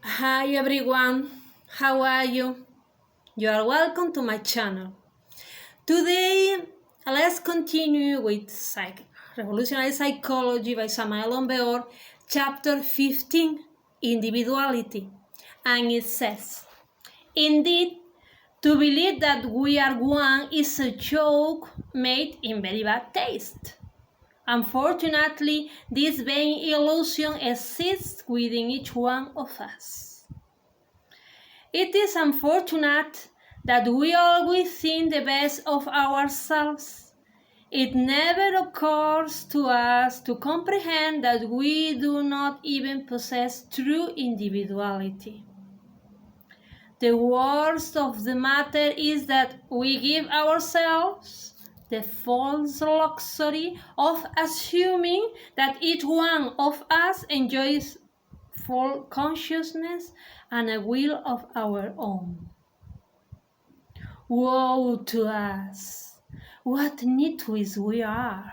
Hi everyone, how are you? You are welcome to my channel. Today, let's continue with Revolutionary Psychology by Samael and Weor, chapter 15, Individuality. And it says, indeed, to believe that we are one is a joke made in very bad taste. Unfortunately, this vain illusion exists within each one of us. It is unfortunate that we always think the best of ourselves. It never occurs to us to comprehend that we do not even possess true individuality. The worst of the matter is that we give ourselves the false luxury of assuming that each one of us enjoys full consciousness and a will of our own. Woe to us! What nitwits we are!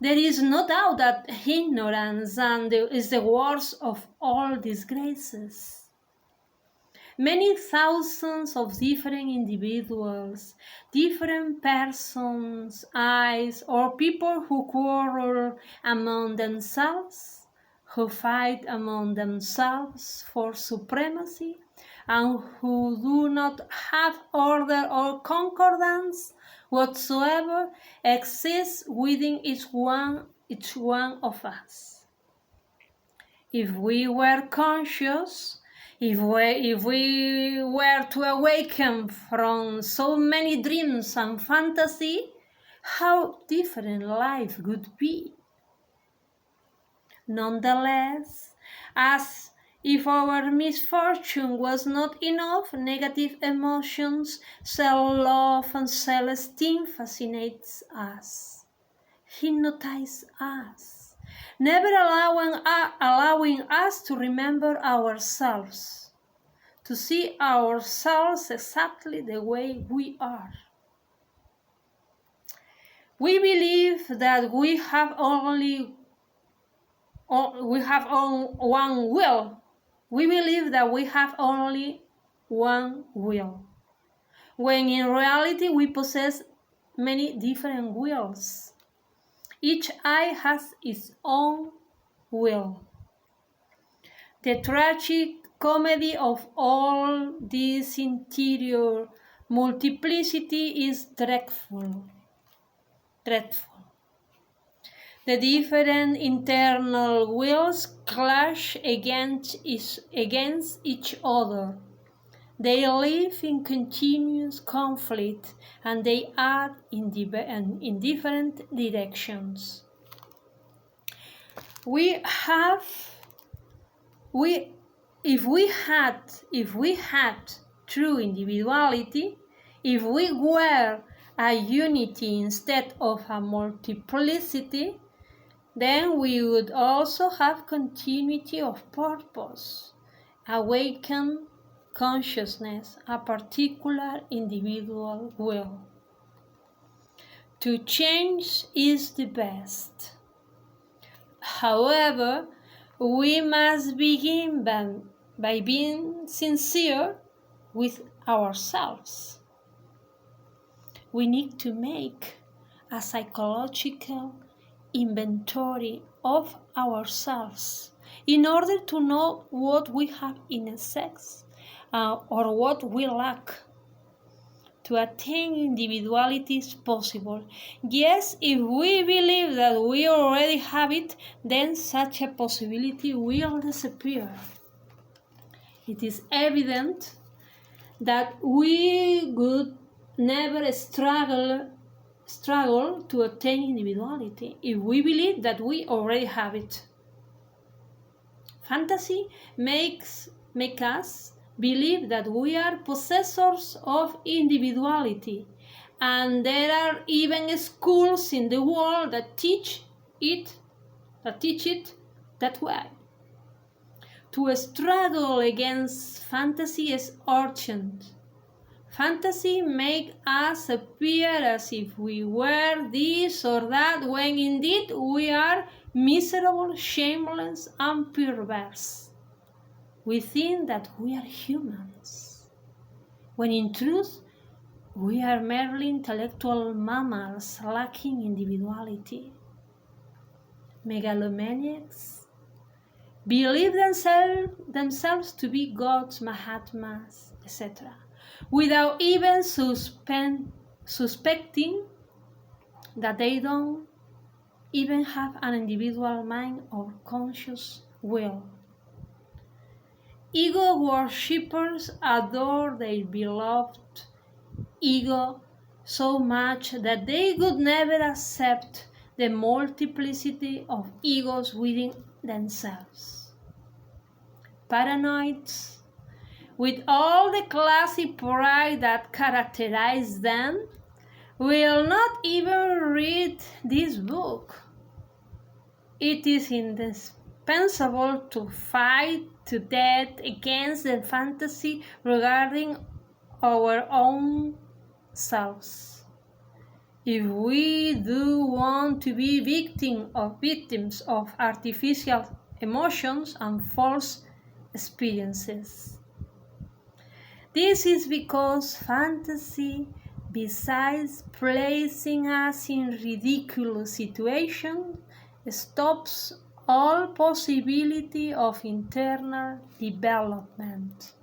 There is no doubt that ignorance is the worst of all disgraces. Many thousands of different individuals, different persons, eyes, or people who quarrel among themselves, who fight among themselves for supremacy, and who do not have order or concordance whatsoever, exists within each one of us. If we were conscious, if we were to awaken from so many dreams and fantasy, how different life would be. Nonetheless, as if our misfortune was not enough, negative emotions, self-love and self-esteem fascinates us, hypnotize us, never allowing us to remember ourselves, to see ourselves exactly the way we are. We believe that we have only one will. We believe that we have only one will, when in reality we possess many different wills. Each eye has its own will. The tragic comedy of all this interior multiplicity is dreadful. The different internal wills clash against each other. They live in continuous conflict and they act in different directions. If we had true individuality, if we were a unity instead of a multiplicity, then we would also have continuity of purpose, awakened consciousness, a particular individual will. To change is the best. However, we must begin by being sincere with ourselves. We need to make a psychological inventory of ourselves in order to know what we have in excess or what we lack. To attain individuality is possible. Yes, if we believe that we already have it, then such a possibility will disappear. It is evident that we would never struggle to attain individuality if we believe that we already have it. Fantasy makes us believe that we are possessors of individuality, and there are even schools in the world that teach it that way. To struggle against fantasy is urgent. Fantasy makes us appear as if we were this or that, when indeed we are miserable, shameless, and perverse. we think that we are humans, when in truth we are merely intellectual mammals lacking individuality. Megalomaniacs believe themselves to be gods, Mahatmas, etc., without even suspecting that they don't even have an individual mind or conscious will. Ego worshippers adore their beloved ego so much that they would never accept the multiplicity of egos within themselves. Paranoids, with all the classy pride that characterizes them, will not even read this book. It is indispensable to fight to death against the fantasy regarding our own selves. If we do want to be victims of artificial emotions and false experiences. This is because fantasy, besides placing us in ridiculous situations, stops all possibility of internal development.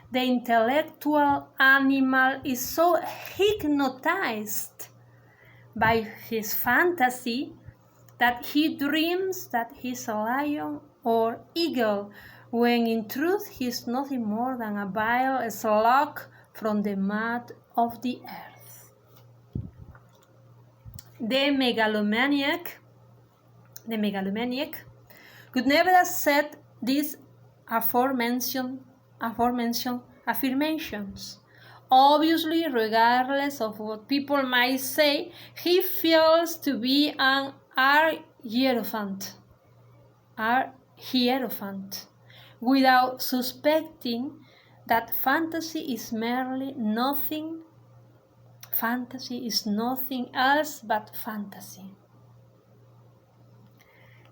The intellectual animal is so hypnotized by his fantasy that he dreams that he is a lion or eagle, when in truth he is nothing more than a vile slug from the mud of the earth. The megalomaniac could never accept these aforementioned affirmations. Obviously, regardless of what people might say, he feels to be an hierophant, without suspecting that fantasy is nothing else but fantasy.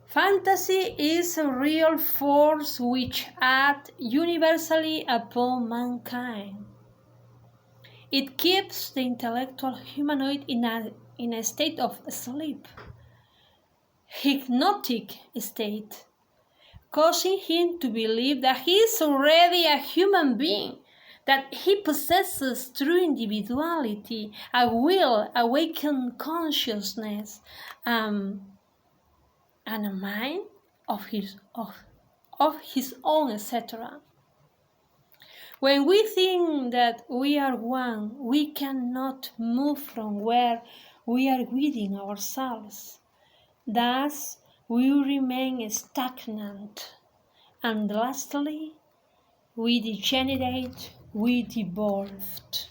Fantasy is a real force which acts universally upon mankind. It keeps the intellectual humanoid in a state of sleep, hypnotic state, causing him to believe that he is already a human being, that he possesses true individuality, a will, awakened consciousness, and a mind of his own, etc. When we think that we are one, we cannot move from where we are within ourselves. Thus, we remain stagnant, and lastly, we degenerate, we devolved.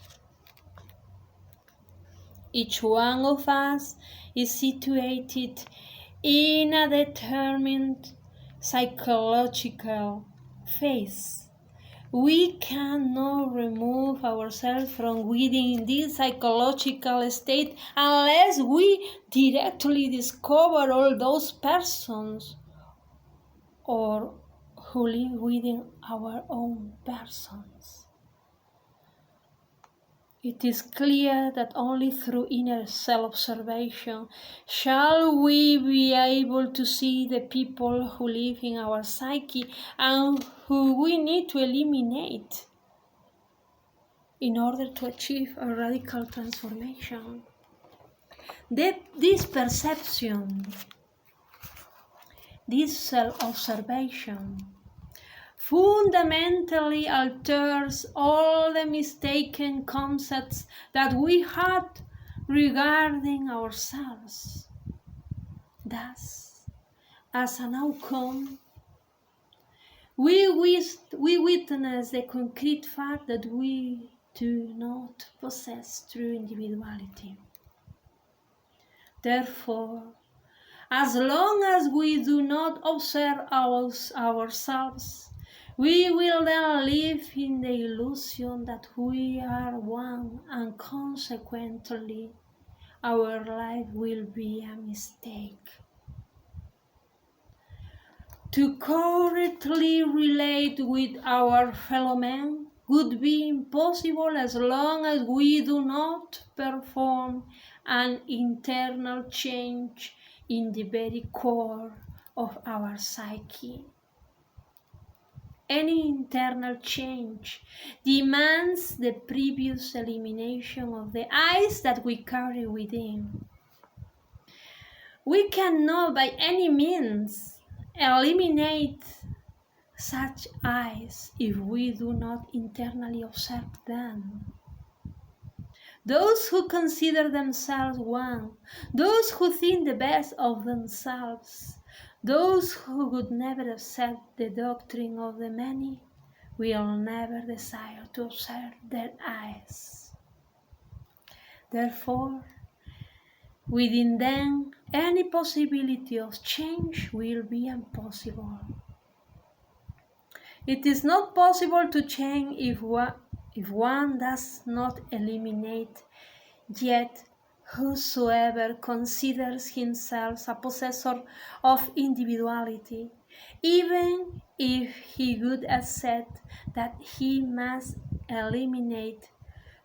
Each one of us is situated in a determined psychological phase. We cannot remove ourselves from within this psychological state unless we directly discover all those persons or who live within our own persons. It is clear that only through inner self-observation shall we be able to see the people who live in our psyche and who we need to eliminate in order to achieve a radical transformation. This perception, this self-observation, fundamentally alters all the mistaken concepts that we had regarding ourselves. Thus, as an outcome, we witness the concrete fact that we do not possess true individuality. Therefore, as long as we do not observe ourselves, we will then live in the illusion that we are one, and consequently, our life will be a mistake. to correctly relate with our fellow men would be impossible as long as we do not perform an internal change in the very core of our psyche. Any internal change demands the previous elimination of the eyes that we carry within. We cannot by any means eliminate such eyes if we do not internally observe them. Those who consider themselves one, those who think the best of themselves, those who would never accept the doctrine of the many, will never desire to observe their eyes. Therefore, within them, any possibility of change will be impossible. It is not possible to change if one does not eliminate, yet whosoever considers himself a possessor of individuality, even if he would accept that he must eliminate,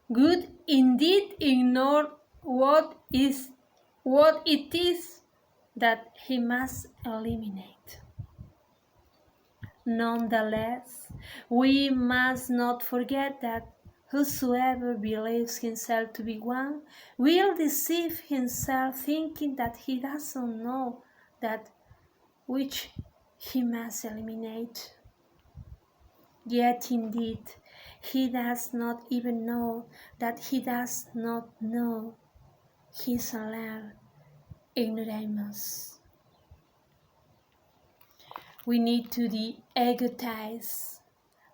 would indeed ignore what it is that he must eliminate. Nonetheless, we must not forget that whosoever believes himself to be one will deceive himself, thinking that he doesn't know that which he must eliminate. Yet indeed, he does not even know that he does not know. He is an ignoramus. We need to de-egotize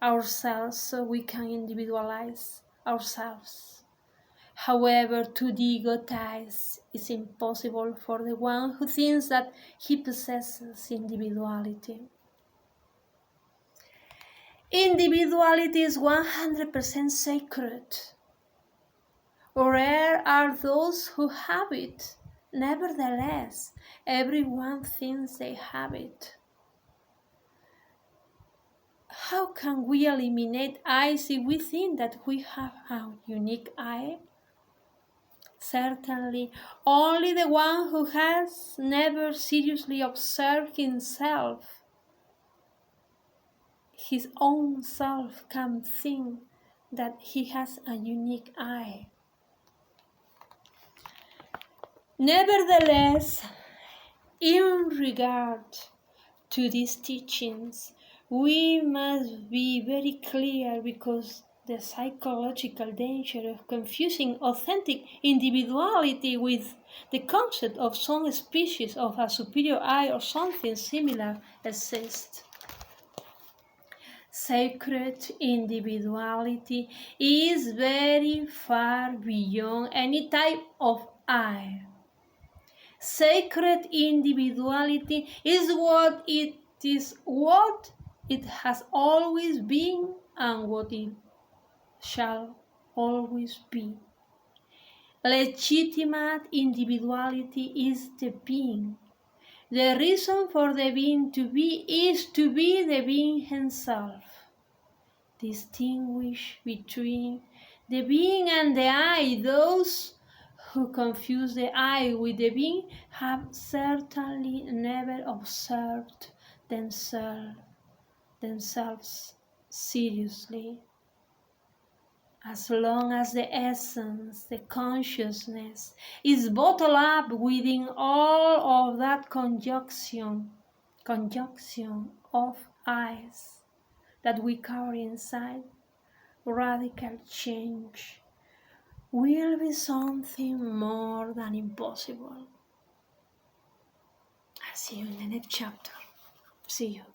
ourselves so we can individualize ourselves. However, to de-egotize is impossible for the one who thinks that he possesses individuality. Individuality is 100% sacred. Rare are those who have it. Nevertheless, everyone thinks they have it. How can we eliminate eyes if we think that we have a unique eye? Certainly, only the one who has never seriously observed himself, his own self, can think that he has a unique eye. Nevertheless, in regard to these teachings, we must be very clear, because the psychological danger of confusing authentic individuality with the concept of some species of a superior I or something similar exists. Sacred individuality is very far beyond any type of I. Sacred individuality is what it has always been and what it shall always be. Legitimate individuality is the being. The reason for the being to be is to be the being himself. Distinguish between the being and the I. Those who confuse the I with the being have certainly never observed themselves seriously. As long as the essence, the consciousness, is bottled up within all of that conjunction of eyes that we carry inside, radical change will be something more than impossible. I'll see you in the next chapter. See you.